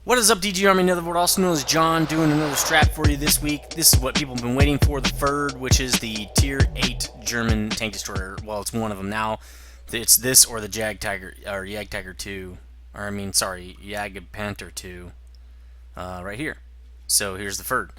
What is up, DG Army Netherworld, also known as John, doing another strat for you this week. This is what people have been waiting for, the Ferd, which is the Tier 8 German tank destroyer. Well, it's one of them now. It's this or the Jagdpanther II. Jagdpanther II. Right here. So here's the Ferd.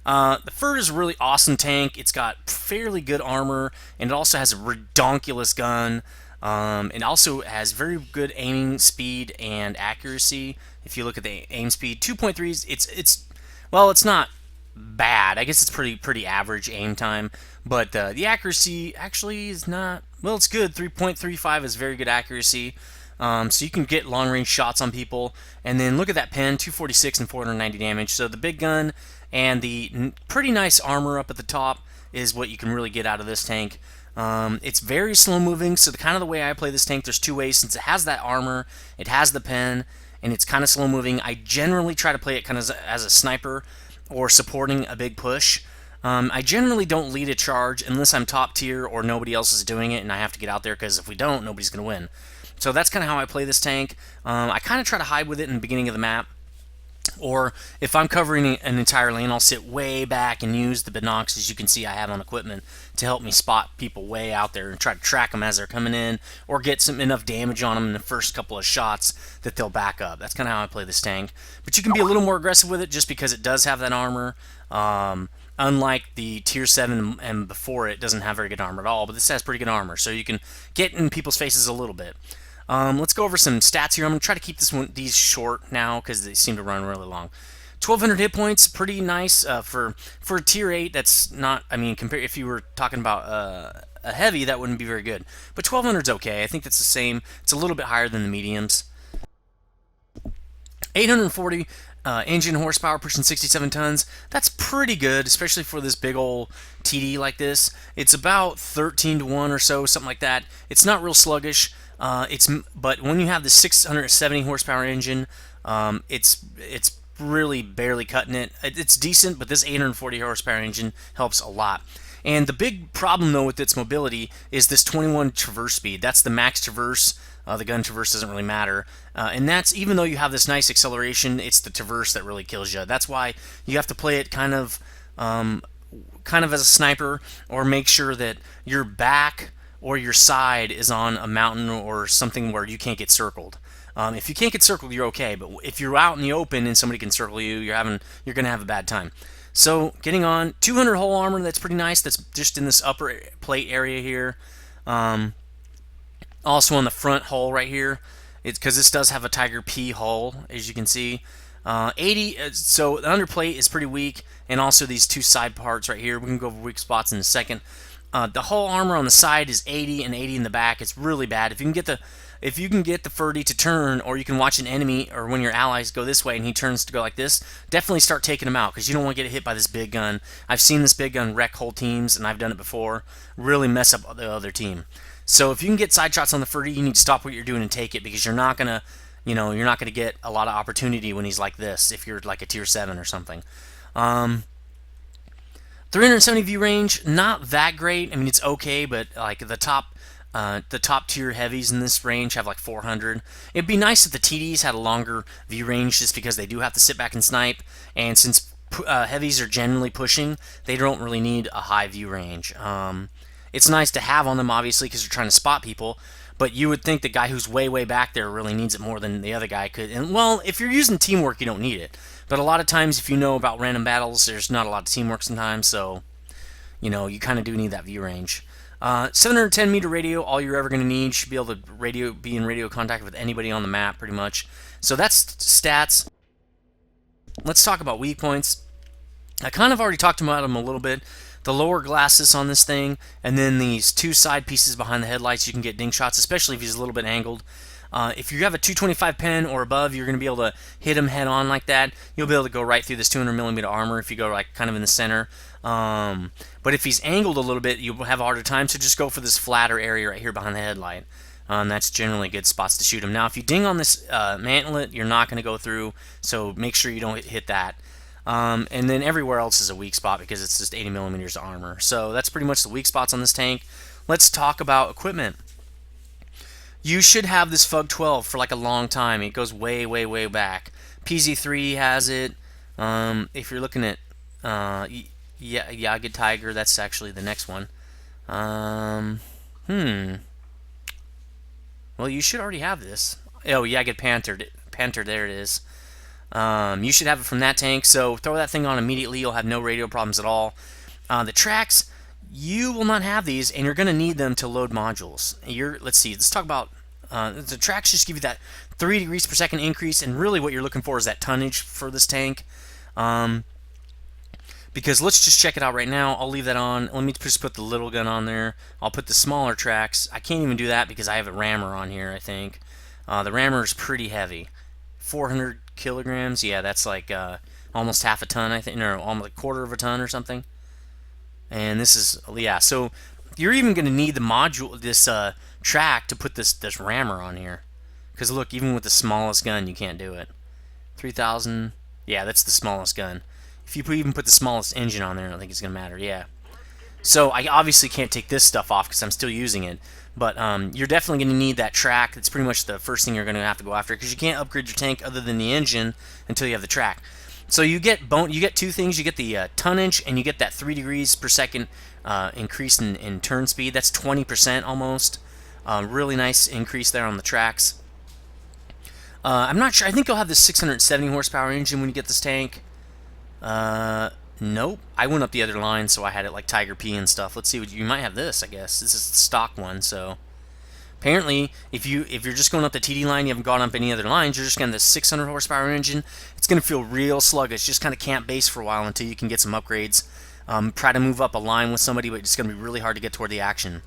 The Ferd is a really awesome tank. It's got fairly good armor, and it also has a redonkulous gun. It also has very good aiming speed and accuracy. If you look at the aim speed, 2.3, it's not bad. I guess it's pretty average aim time, but the accuracy actually is not, well, it's good. 3.35 is very good accuracy. So you can get long range shots on people. And then look at that pen, 246 and 490 damage. So the big gun and the pretty nice armor up at the top is what you can really get out of this tank. It's very slow moving, so the way I play this tank, there's two ways. Since it has that armor, it has the pen, and it's kind of slow moving, I generally try to play it kind of as a sniper or supporting a big push. I generally don't lead a charge unless I'm top tier or nobody else is doing it and I have to get out there, because if we don't, nobody's going to win. So that's kind of how I play this tank. I kind of try to hide with it in the beginning of the map. Or if I'm covering an entire lane, I'll sit way back and use the binocs, as you can see I have on equipment, to help me spot people way out there and try to track them as they're coming in, or get enough damage on them in the first couple of shots that they'll back up. That's kind of how I play this tank. But you can be a little more aggressive with it just because it does have that armor. Unlike the Tier 7 and before, it doesn't have very good armor at all, but this has pretty good armor, so you can get in people's faces a little bit. Let's go over some stats here. I'm going to try to keep these short now because they seem to run really long. 1,200 hit points, pretty nice for a Tier 8. That's not, if you were talking about a heavy, that wouldn't be very good. But 1,200 is okay. I think that's the same. It's a little bit higher than the mediums. 840 engine horsepower, pushing 67 tons. That's pretty good, especially for this big old TD like this. It's about 13 to 1 or so, something like that. It's not real sluggish. But when you have the 670 horsepower engine, it's really barely cutting it. It's decent, but this 840 horsepower engine helps a lot. And the big problem though with its mobility is this 21 traverse speed. That's the max traverse. The gun traverse doesn't really matter, and that's even though you have this nice acceleration, it's the traverse that really kills you. That's why you have to play it kind of as a sniper, or make sure that your back or your side is on a mountain or something where you can't get circled. If you can't get circled, you're okay, but if you're out in the open and somebody can circle you, you're going to have a bad time. So getting on 200 hull armor, that's pretty nice. That's just in this upper plate area here. Also on the front hull right here, it's because this does have a Tiger P hull, as you can see. 80, so the underplate is pretty weak, and also these two side parts right here. We can go over weak spots in a second. The hull armor on the side is 80 and 80 in the back. It's really bad. If you can get the Ferdy to turn, or you can watch an enemy or one of your allies go this way and he turns to go like this, definitely start taking him out, because you don't want to get hit by this big gun. I've seen this big gun wreck whole teams, and I've done it before. Really mess up the other team. So if you can get side shots on the Ferdy, you need to stop what you're doing and take it, because you're not gonna get a lot of opportunity when he's like this. If you're like a Tier 7 or something. 370 view range, not that great. I mean, it's okay, but like the top tier heavies in this range have like 400. It'd be nice if the TDs had a longer view range, just because they do have to sit back and snipe, and since heavies are generally pushing, they don't really need a high view range. It's nice to have on them, obviously, because you're trying to spot people, but you would think the guy who's way back there really needs it more than the other guy could. And, well, if you're using teamwork, you don't need it. But a lot of times, if you know about random battles, there's not a lot of teamwork sometimes, so, you kind of do need that view range. 710 meter radio, all you're ever going to need. Should be able to be in radio contact with anybody on the map, pretty much. So that's stats. Let's talk about weak points. I kind of already talked about them a little bit. The lower glasses on this thing, and then these two side pieces behind the headlights, you can get ding shots, especially if he's a little bit angled. If you have a 225 pen or above, you're going to be able to hit him head on like that. You'll be able to go right through this 200 millimeter armor if you go like kind of in the center. But if he's angled a little bit, you'll have a harder time, so just go for this flatter area right here behind the headlight. That's generally good spots to shoot him. Now, if you ding on this mantlet, you're not going to go through, so make sure you don't hit that. And then everywhere else is a weak spot, because it's just 80 millimeters of armor. So that's pretty much the weak spots on this tank. Let's talk about equipment. You should have this FUG 12 for like a long time. It goes way, way, way back. PZ3 has it. If you're looking at Jagdpanther, that's actually the next one. Well, you should already have this. Oh, Panther, there it is. You should have it from that tank, so throw that thing on immediately. You'll have no radio problems at all. The tracks, you will not have these, and you're going to need them to load modules. Let's see, let's talk about the tracks. Just give you that 3 degrees per second increase, and really what you're looking for is that tonnage for this tank. Because let's just check it out right now. I'll leave that on. Let me just put the little gun on there. I'll put the smaller tracks. I can't even do that because I have a rammer on here, I think. The rammer is pretty heavy. 400 kilograms. Yeah, that's like almost half a ton, I think, or almost a quarter of a ton or something. And this is, yeah, so you're even going to need the module, this track to put this rammer on here. Because look, even with the smallest gun, you can't do it. 3,000. Yeah, that's the smallest gun. If you even put the smallest engine on there, I don't think it's going to matter. Yeah. So I obviously can't take this stuff off because I'm still using it. But you're definitely going to need that track. That's pretty much the first thing you're going to have to go after because you can't upgrade your tank other than the engine until you have the track. So you get two things. You get the tonnage and you get that 3 degrees per second increase in turn speed. That's 20% almost. Really nice increase there on the tracks. I'm not sure. I think you'll have the 670 horsepower engine when you get this tank. Nope. I went up the other line, so I had it like Tiger P and stuff. Let's see what you might have. This, I guess. This is the stock one. So apparently, if you're just going up the TD line, you haven't gone up any other lines. You're just getting the 600 horsepower engine. It's going to feel real sluggish. Just kind of camp base for a while until you can get some upgrades. Try to move up a line with somebody, but it's going to be really hard to get toward the action.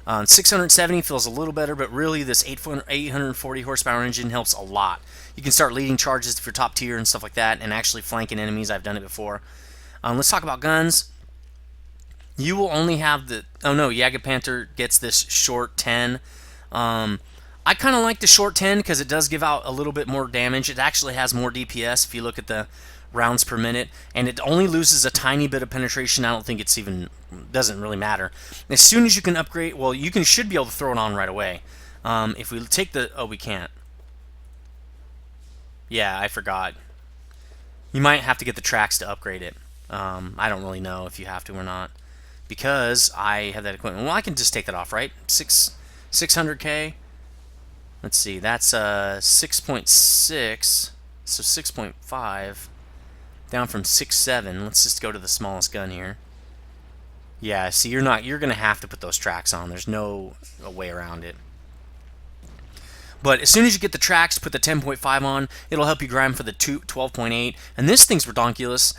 670 feels a little better, but really this 840 horsepower engine helps a lot. You can start leading charges if you're top tier and stuff like that, and actually flanking enemies. I've done it before. Let's talk about guns. You will only have the... Oh no, Jagdpanther gets this short 10. I kind of like the short 10 because it does give out a little bit more damage. It actually has more DPS if you look at the rounds per minute, and it only loses a tiny bit of penetration. I don't think it's even... doesn't really matter. As soon as you can upgrade... Well, should be able to throw it on right away. If we take the... Oh, we can't. Yeah, I forgot. You might have to get the tracks to upgrade it. I don't really know if you have to or not. Because I have that equipment. Well, I can just take that off, right? 600k. Let's see. That's 6.6. So 6.5. Down from 6.7. Let's just go to the smallest gun here. Yeah, see, you're going to have to put those tracks on. There's no way around it. But as soon as you get the tracks, put the 10.5 on, it'll help you grind for the 12.8. And this thing's redonkulous.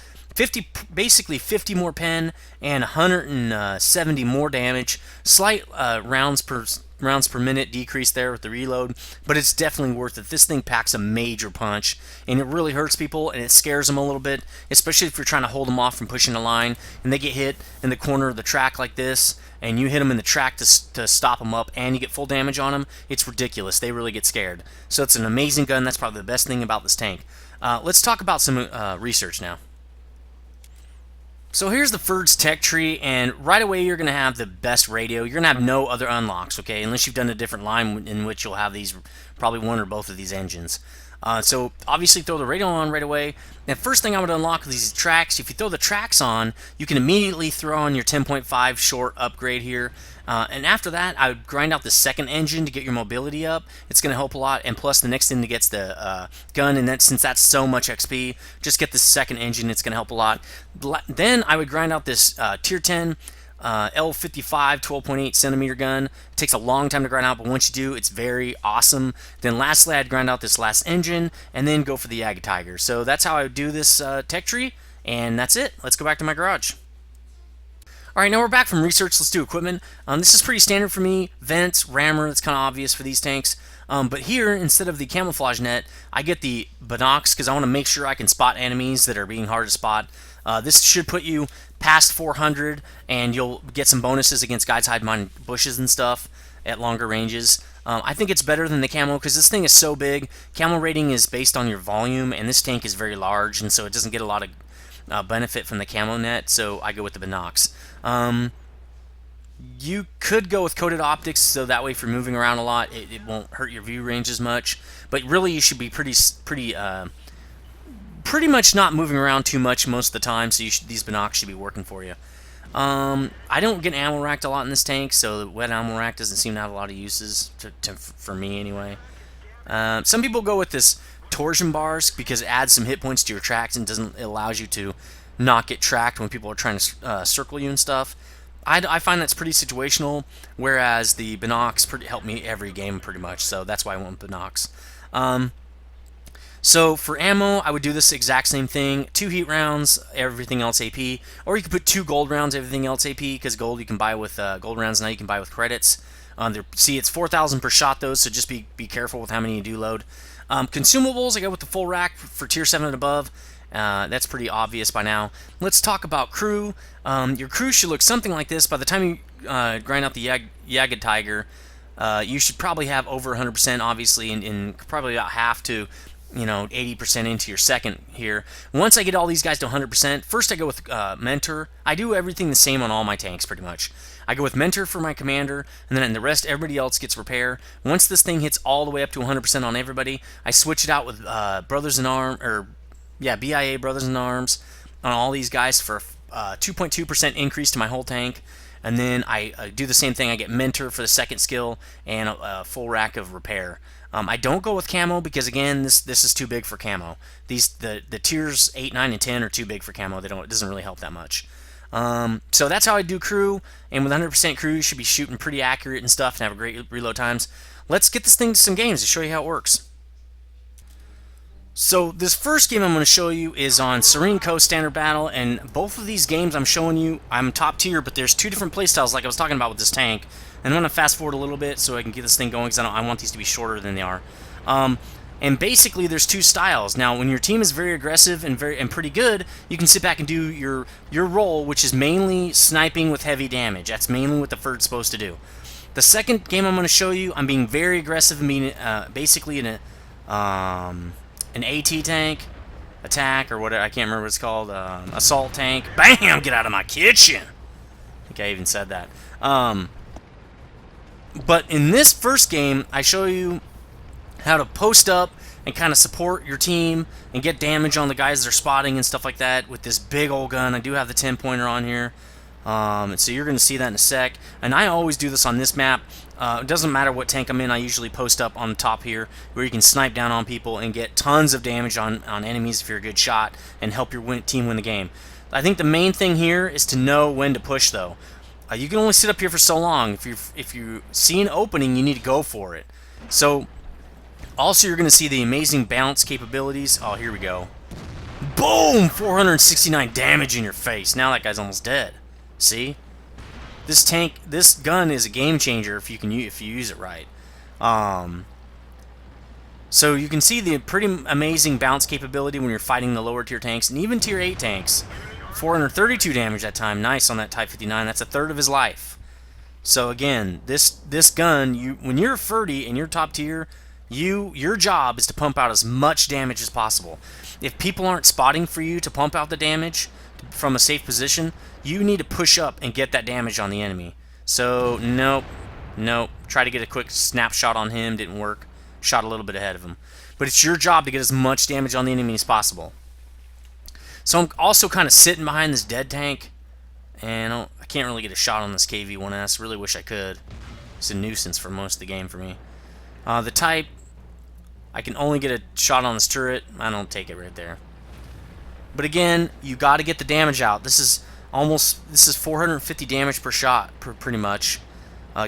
Basically 50 more pen and 170 more damage. Slight rounds per minute decrease there with the reload, but it's definitely worth it. This thing packs a major punch, and it really hurts people, and it scares them a little bit, especially if you're trying to hold them off from pushing a line, and they get hit in the corner of the track like this, and you hit them in the track to stop them up, and you get full damage on them. It's ridiculous. They really get scared. So it's an amazing gun. That's probably the best thing about this tank. Let's talk about some research now. So here's the Ferd's tech tree, and right away you're going to have the best radio. You're going to have no other unlocks, okay, unless you've done a different line in which you'll have these, probably one or both of these engines. So obviously throw the radio on right away. And first thing I would unlock with these tracks, if you throw the tracks on, you can immediately throw on your 10.5 short upgrade here. And after that, I would grind out the second engine to get your mobility up. It's going to help a lot. And plus, the next thing that gets the gun, and since that's so much XP, just get the second engine. It's going to help a lot. Then I would grind out this Tier 10 L55 12.8 centimeter gun. It takes a long time to grind out, but once you do, it's very awesome. Then lastly, I'd grind out this last engine, and then go for the Jagdpanther. So that's how I would do this tech tree, and that's it. Let's go back to my garage. Alright, now we're back from research. Let's do equipment. This is pretty standard for me. Vents, rammer, that's kind of obvious for these tanks. But here, instead of the camouflage net, I get the binocs because I want to make sure I can spot enemies that are being hard to spot. This should put you past 400, and you'll get some bonuses against guys hiding behind bushes and stuff at longer ranges. I think it's better than the camo because this thing is so big. Camo rating is based on your volume, and this tank is very large, and so it doesn't get a lot of benefit from the camo net, so I go with the binocs. You could go with coated optics, so that way if you're moving around a lot, it won't hurt your view range as much. But really, you should be pretty much not moving around too much most of the time, so these binocs should be working for you. I don't get ammo racked a lot in this tank, so the wet ammo rack doesn't seem to have a lot of uses for me anyway. Some people go with this torsion bars because it adds some hit points to your tracks and it allows you to not get tracked when people are trying to circle you and stuff. I find that's pretty situational, whereas the binocs help me every game pretty much, so that's why I went with binocs. So for ammo, I would do this exact same thing. 2 heat rounds, everything else AP. Or you could put 2 gold rounds, everything else AP, because gold you can buy with gold rounds now you can buy with credits. See, it's 4,000 per shot though, so just be careful with how many you do load. Consumables, I go with the full rack for tier 7 and above. That's pretty obvious by now. Let's talk about crew. Your crew should look something like this. By the time you grind out the Jagdpanther, you should probably have over 100%, obviously, and probably about half to 80% into your second here. Once I get all these guys to 100%, first I go with Mentor. I do everything the same on all my tanks pretty much. I go with Mentor for my commander, and then the rest, everybody else gets repair. Once this thing hits all the way up to 100% on everybody, I switch it out with Brothers in Arms, or yeah, BIA Brothers in Arms on all these guys for 2.2% increase to my whole tank. And then I do the same thing. I get Mentor for the second skill and a full rack of repair. I don't go with camo because again, this is too big for camo. The tiers 8, 9, and 10 are too big for camo. It doesn't really help that much. So that's how I do crew. And with 100% crew, you should be shooting pretty accurate and stuff and have a great reload times. Let's get this thing to some games to show you how it works. So this first game I'm going to show you is on Serene Coast Standard Battle, and both of these games I'm showing you, I'm top tier, but there's 2 different playstyles like I was talking about with this tank. And I'm going to fast forward a little bit so I can get this thing going because I want these to be shorter than they are. And basically there's 2 styles. Now when your team is very aggressive and pretty good, you can sit back and do your role, which is mainly sniping with heavy damage. That's mainly what the Ferd's supposed to do. The second game I'm going to show you, I'm being very aggressive and being basically in an AT tank, attack, or whatever, I can't remember what it's called, assault tank. Bam! Get out of my kitchen! I think I even said that. But in this first game, I show you how to post up and kind of support your team and get damage on the guys they're spotting and stuff like that with this big old gun. I do have the 10-pointer on here. So you're going to see that in a sec. And I always do this on this map. It doesn't matter what tank I'm in, I usually post up on the top here where you can snipe down on people and get tons of damage on enemies if you're a good shot and help your team win the game. I think the main thing here is to know when to push though. You can only sit up here for so long. If you see an opening, you need to go for it. So also you're going to see the amazing bounce capabilities. Oh, here we go. Boom! 469 damage in your face. Now that guy's almost dead. See? This gun is a game changer if you use it right. So you can see the pretty amazing bounce capability when you're fighting the lower tier tanks and even tier 8 tanks. 432 damage that time. Nice on that Type 59. That's a third of his life. So again, this gun, when you're 30 and you're top tier, your job is to pump out as much damage as possible. If people aren't spotting for you to pump out the damage from a safe position, you need to push up and get that damage on the enemy. So, nope. Try to get a quick snapshot on him, didn't work. Shot a little bit ahead of him. But it's your job to get as much damage on the enemy as possible. So I'm also kind of sitting behind this dead tank, and I can't really get a shot on this KV-1S. Really wish I could. It's a nuisance for most of the game for me. The Type, I can only get a shot on this turret. I don't take it right there. But again, you got to get the damage out. This is 450 damage per shot, pretty much,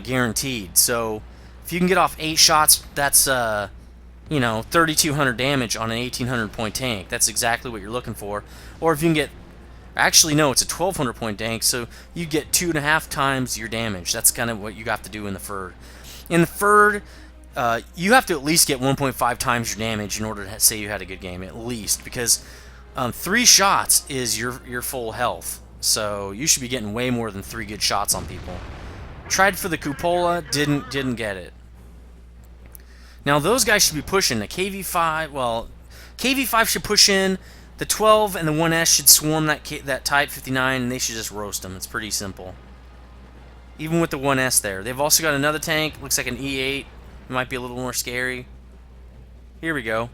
guaranteed. So if you can get off 8 shots, that's 3,200 damage on an 1,800 point tank. That's exactly what you're looking for. Or if you can get, actually no, it's a 1,200 point tank, so you get 2.5 times your damage. That's kind of what you got to do in the Ferd. In the Ferd, you have to at least get 1.5 times your damage in order to say you had a good game, at least, because 3 shots is your full health. So you should be getting way more than 3 good shots on people. Tried for the cupola, didn't get it. Now those guys should be pushing the KV-5. Well, KV-5 should push in. The 12 and the 1S should swarm that Type 59, and they should just roast them. It's pretty simple. even with the 1S there. They've also got another tank, looks like an E8. It might be a little more scary. Here we go.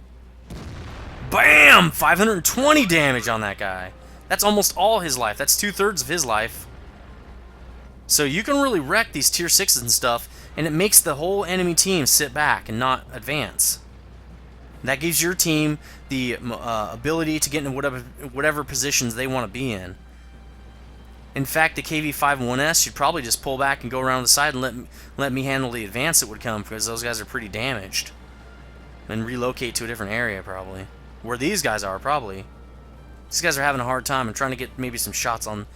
Bam! 520 damage on that guy. That's almost all his life. That's 2/3 of his life. So you can really wreck these tier 6s and stuff, and it makes the whole enemy team sit back and not advance. That gives your team the ability to get into whatever positions they want to be in. In fact, the KV-5 1S should probably just pull back and go around the side and let me handle the advance that would come, because those guys are pretty damaged. And relocate to a different area, probably. Where these guys are, probably. These guys are having a hard time and trying to get maybe some shots on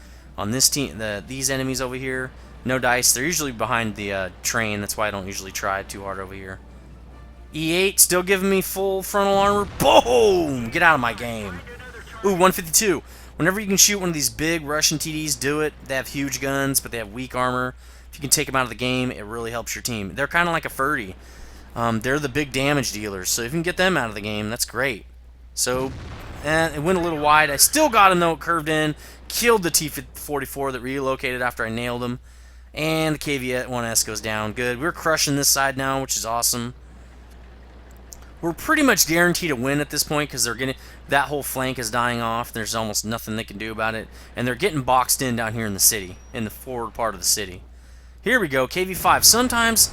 this team, these enemies over here. No dice. They're usually behind the train. That's why I don't usually try too hard over here. E8 still giving me full frontal armor. Boom! Get out of my game. Ooh, 152. Whenever you can shoot one of these big Russian TDs, do it. They have huge guns, but they have weak armor. If you can take them out of the game, it really helps your team. They're kind of like a Ferdy. They're the big damage dealers, so if you can get them out of the game, that's great. So, it went a little wide. I still got him, though. It curved in. Killed the T-44 that relocated after I nailed him. And the KV-1S goes down. Good. We're crushing this side now, which is awesome. We're pretty much guaranteed to win at this point because that whole flank is dying off. There's almost nothing they can do about it. And they're getting boxed in down here in the city, in the forward part of the city. Here we go, KV-5. Sometimes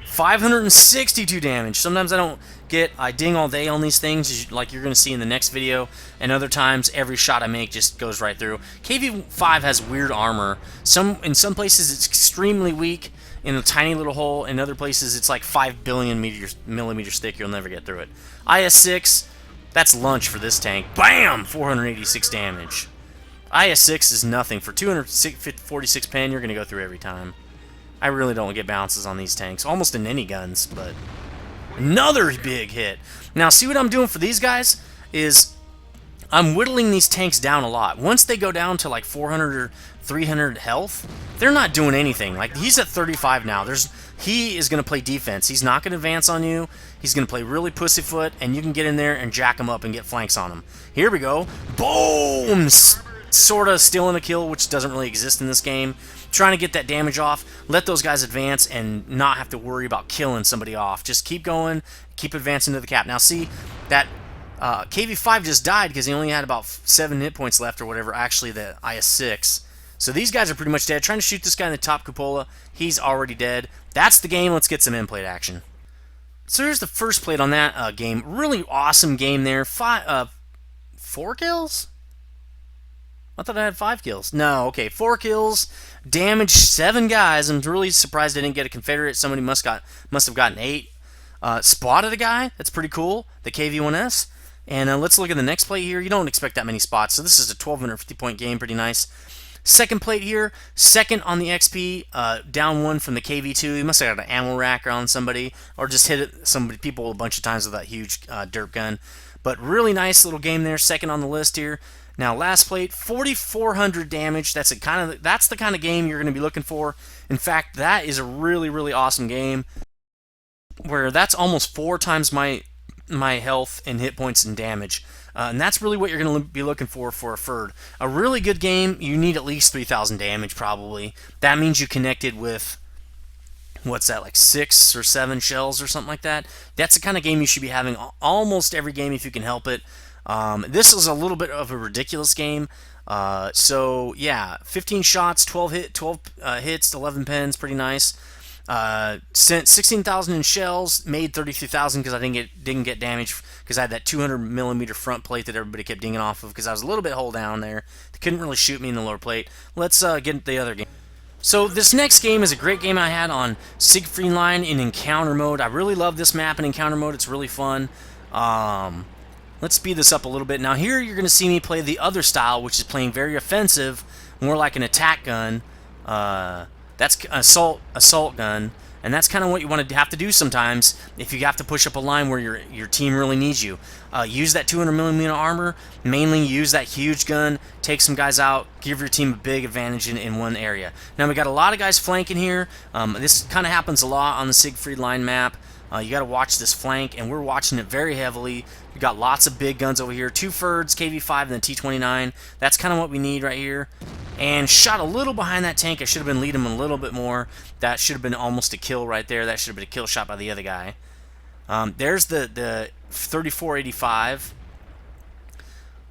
562 damage. Sometimes I ding all day on these things, like you're going to see in the next video, and other times every shot I make just goes right through. KV-5 has weird armor. In some places it's extremely weak in a tiny little hole. In other places it's like 5 billion millimeters thick. You'll never get through it. IS-6, that's lunch for this tank. Bam! 486 damage. IS-6 is nothing. For 246 pen, you're going to go through every time. I really don't get bounces on these tanks, almost in any guns, but another big hit. Now, see what I'm doing for these guys is I'm whittling these tanks down a lot. Once they go down to like 400 or 300 health, they're not doing anything. Like, he's at 35 now. He is going to play defense. He's not going to advance on you. He's going to play really pussyfoot, and you can get in there and jack him up and get flanks on him. Here we go. Boom! Sort of stealing a kill, which doesn't really exist in this game. Trying to get that damage off, let those guys advance, and not have to worry about killing somebody off. Just keep going, keep advancing to the cap. Now see, that KV-5 just died because he only had about 7 hit points left or whatever, actually the IS-6. So these guys are pretty much dead. Trying to shoot this guy in the top cupola, he's already dead. That's the game. Let's get some end-plate action. So here's the first plate on that game. Really awesome game there. 4 kills? I thought I had 5 kills. No, okay, 4 kills, damaged 7 guys. I'm really surprised I didn't get a Confederate. Somebody must have gotten 8. Spotted a guy. That's pretty cool. The KV-1S. And let's look at the next plate here. You don't expect that many spots, so this is a 1,250 point game. Pretty nice. Second plate here, second on the XP, down 1 from the KV-2. He must have got an ammo rack on somebody, or just hit people a bunch of times with that huge dirt gun. But really nice little game there. Second on the list here. Now, last plate, 4,400 damage. That's the kind of game you're going to be looking for. In fact, that is a really, really awesome game where that's almost 4 times my health and hit points and damage. And that's really what you're going to be looking for a Ferd. A really good game, you need at least 3,000 damage probably. That means you connected with, what's that, like 6 or 7 shells or something like that. That's the kind of game you should be having almost every game if you can help it. This is a little bit of a ridiculous game. So yeah, 15 shots, 12 hits, 11 pens, pretty nice. Sent 16,000 in shells, made 33,000 because I didn't get damaged because I had that 200mm front plate that everybody kept dinging off of because I was a little bit hull down there. They couldn't really shoot me in the lower plate. Let's get the other game. So this next game is a great game I had on Siegfried line in encounter mode. I really love this map in encounter mode. It's really fun. Let's speed this up a little bit. Now here you're going to see me play the other style, which is playing very offensive, more like an attack gun. That's assault gun, and that's kind of what you want to have to do sometimes if you have to push up a line where your team really needs you. Use that 200mm armor, mainly use that huge gun, take some guys out, give your team a big advantage in one area. Now we got a lot of guys flanking here. This kind of happens a lot on the Siegfried line map. You got to watch this flank, and we're watching it very heavily. We got lots of big guns over here. 2 Ferds, KV-5, and the T-29. That's kind of what we need right here. and shot a little behind that tank. I should have been leading him a little bit more. That should have been almost a kill right there. That should have been a kill shot by the other guy. There's the 3485.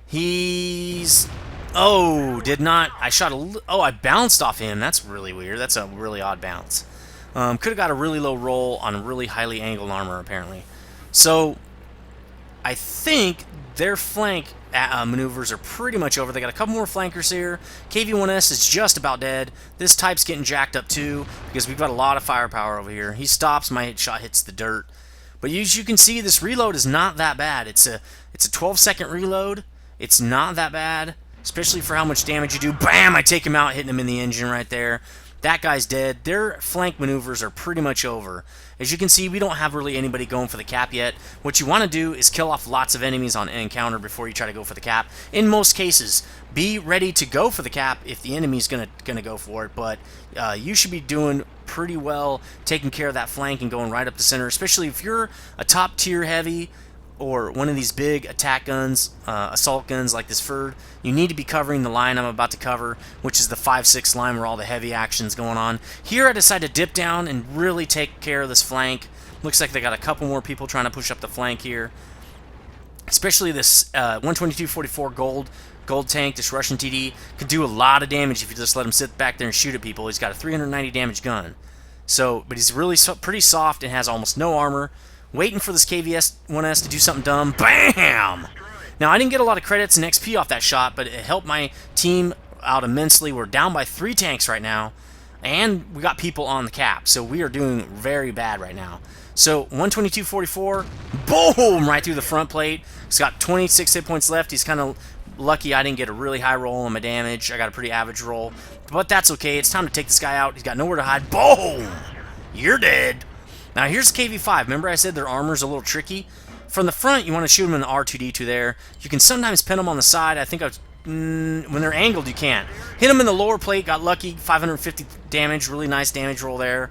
He's... Oh, did not... I shot a... Oh, I bounced off him. That's really weird. That's a really odd bounce. Could have got a really low roll on really highly angled armor, apparently. So, I think their flank maneuvers are pretty much over. They got a couple more flankers here. KV-1S is just about dead. This type's getting jacked up too, because we've got a lot of firepower over here. He stops, my shot hits the dirt. But as you can see, this reload is not that bad. It's a 12-second reload. It's not that bad, especially for how much damage you do. Bam! I take him out, hitting him in the engine right there. That guy's dead. Their flank maneuvers are pretty much over. As you can see, we don't have really anybody going for the cap yet. What you want to do is kill off lots of enemies on encounter before you try to go for the cap. In most cases, be ready to go for the cap if the enemy's gonna go for it, but you should be doing pretty well taking care of that flank and going right up the center, especially if you're a top tier heavy or one of these big attack guns, assault guns like this Ferd. You need to be covering the line I'm about to cover, which is the 5-6 line where all the heavy action's going on. Here I decided to dip down and really take care of this flank. Looks like they got a couple more people trying to push up the flank here. Especially this 122-44 gold tank, this Russian TD, could do a lot of damage if you just let him sit back there and shoot at people. He's got a 390 damage gun. So, but he's really pretty soft and has almost no armor. Waiting for this KV-1S to do something dumb. BAM! Now, I didn't get a lot of credits and XP off that shot, but it helped my team out immensely. We're down by 3 tanks right now, and we got people on the cap, so we are doing very bad right now. So, 122-44, boom! Right through the front plate. He's got 26 hit points left. He's kind of lucky I didn't get a really high roll on my damage. I got a pretty average roll, but that's okay. It's time to take this guy out. He's got nowhere to hide. Boom! You're dead. Now here's KV-5. Remember I said their armor's a little tricky? From the front, you want to shoot them in the R2-D2 there. You can sometimes pin them on the side. I think when they're angled, you can't. Hit them in the lower plate. Got lucky. 550 damage. Really nice damage roll there.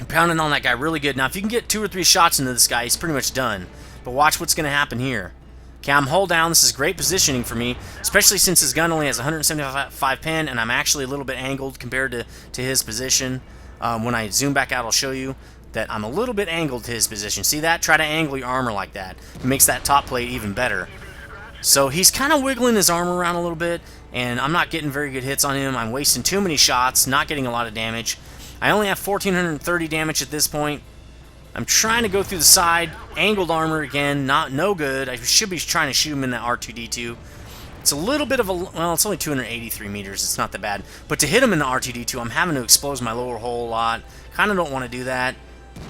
Pounding on that guy really good. Now if you can get 2 or 3 shots into this guy, he's pretty much done. But watch what's going to happen here. Okay, I'm hull down. This is great positioning for me, especially since his gun only has 175 pin, and I'm actually a little bit angled compared to his position. When I zoom back out, I'll show you that I'm a little bit angled to his position. See that? Try to angle your armor like that. It makes that top plate even better. So he's kind of wiggling his armor around a little bit, and I'm not getting very good hits on him. I'm wasting too many shots, not getting a lot of damage. I only have 1,430 damage at this point. I'm trying to go through the side. Angled armor again, no good. I should be trying to shoot him in that R2-D2. It's a little bit of a... Well, it's only 283 meters. It's not that bad. But to hit him in the R2-D2, I'm having to expose my lower hull a lot. Kind of don't want to do that.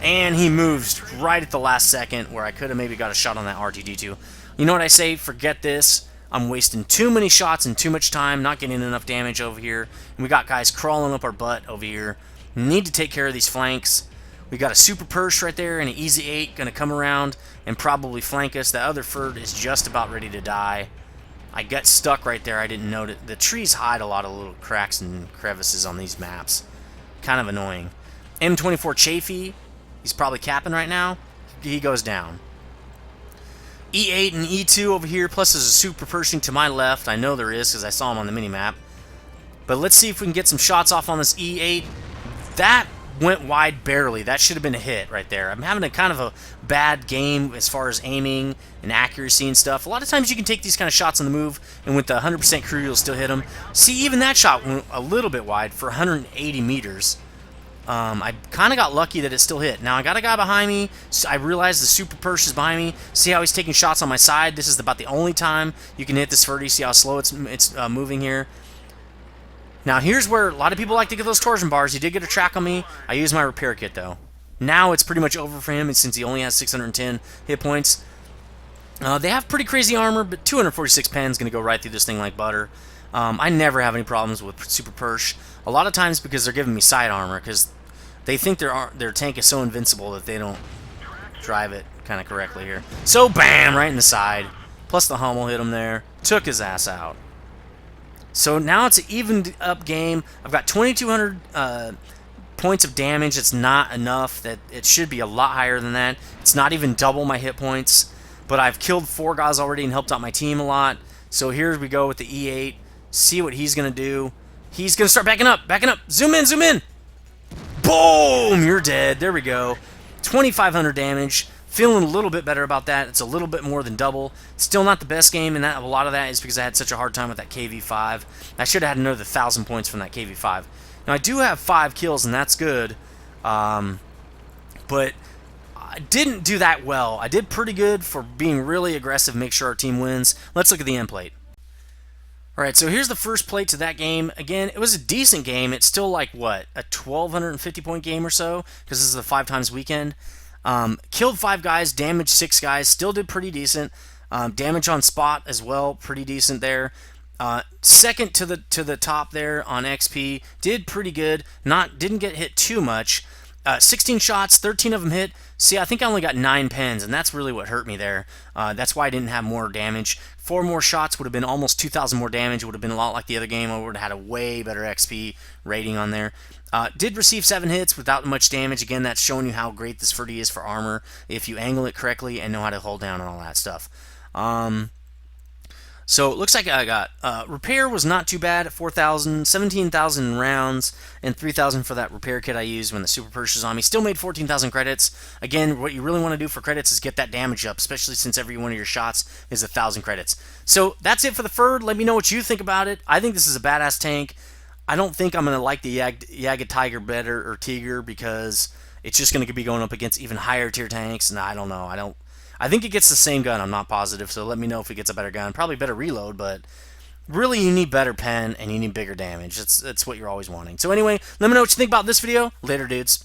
And he moves right at the last second where I could have maybe got a shot on that R2-D2. You know what I say? Forget this. I'm wasting too many shots and too much time, not getting enough damage over here. And we got guys crawling up our butt over here. Need to take care of these flanks. We got a super Persh right there and an Easy 8 going to come around and probably flank us. The other Ferd is just about ready to die. I got stuck right there. I didn't notice. The trees hide a lot of little cracks and crevices on these maps. Kind of annoying. M24 Chafee. He's probably capping right now. He goes down. E8 and E2 over here, plus there's a super Pershing to my left. I know there is because I saw him on the minimap. But let's see if we can get some shots off on this E8. That went wide barely. That should have been a hit right there. I'm having a kind of a bad game as far as aiming and accuracy and stuff. A lot of times you can take these kind of shots on the move, and with the 100% crew, you'll still hit them. See, even that shot went a little bit wide for 180 meters. I kind of got lucky that it still hit. Now I got a guy behind me. So I realized the super Persh is behind me. See how he's taking shots on my side? This is about the only time you can hit this Ferdy. See how slow it's moving here. Now here's where a lot of people like to get those torsion bars. He did get a track on me. I used my repair kit though. Now it's pretty much over for him since he only has 610 hit points. They have pretty crazy armor, but 246 pen is going to go right through this thing like butter. I never have any problems with Super Persh. A lot of times because they're giving me side armor, because they think their tank is so invincible that they don't drive it kind of correctly here. So bam, right in the side. Plus the Hummel hit him there. Took his ass out. So now it's an evened up game. I've got 2,200 points of damage. It's not enough. That it should be a lot higher than that. It's not even double my hit points. But I've killed 4 guys already and helped out my team a lot. So here we go with the E8. See what he's going to do. He's going to start backing up, backing up. Zoom in, zoom in. Boom! You're dead. There we go. 2,500 damage. Feeling a little bit better about that. It's a little bit more than double. Still not the best game, and that a lot of that is because I had such a hard time with that KV5. I should have had another 1,000 points from that KV5. Now, I do have 5 kills, and that's good. But I didn't do that well. I did pretty good for being really aggressive, make sure our team wins. Let's look at the end plate. Alright, so here's the first plate to that game. Again, it was a decent game. It's still like, what, a 1,250 point game or so? Because this is a 5 times weekend. Killed 5 guys, damaged 6 guys, still did pretty decent. Damage on spot as well, pretty decent there. Second to the top there on XP, did pretty good. Didn't get hit too much. 16 shots, 13 of them hit. See, I think I only got 9 pens, and that's really what hurt me there. That's why I didn't have more damage. 4 more shots would have been almost 2,000 more damage. It would have been a lot like the other game. I would have had a way better XP rating on there. Did receive 7 hits without much damage. Again, that's showing you how great this Ferdy is for armor if you angle it correctly and know how to hold down and all that stuff. So it looks like I got repair was not too bad at 4,000, 17,000 in rounds, and 3,000 for that repair kit I used when the super purchase was on me. Still made 14,000 credits. Again, what you really want to do for credits is get that damage up, especially since every one of your shots is 1,000 credits. So that's it for the Ferd. Let me know what you think about it. I think this is a badass tank. I don't think I'm going to like the Jagdpanther better or Tiger because it's just going to be going up against even higher tier tanks, and I don't know. I think it gets the same gun. I'm not positive, so let me know if it gets a better gun. Probably better reload, but really you need better pen and you need bigger damage. That's what you're always wanting. So anyway, let me know what you think about this video. Later, dudes.